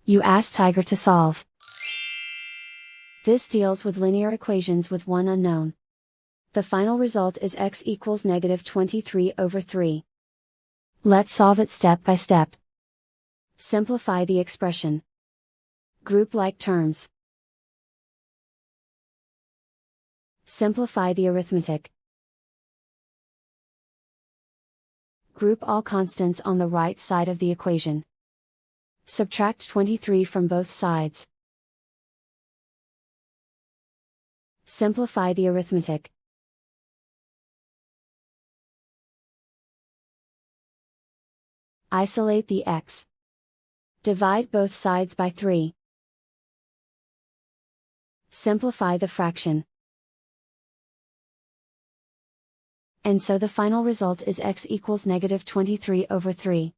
You ask Tiger to solve. This deals with linear equations with one unknown. The final result is x equals -23/3. Let's solve it step by step. Simplify the expression. Group like terms. Simplify the arithmetic. Group all constants on the right side of the equation. Subtract 23 from both sides. Simplify the arithmetic. Isolate the x. Divide both sides by 3. Simplify the fraction. And so the final result is x equals -23/3.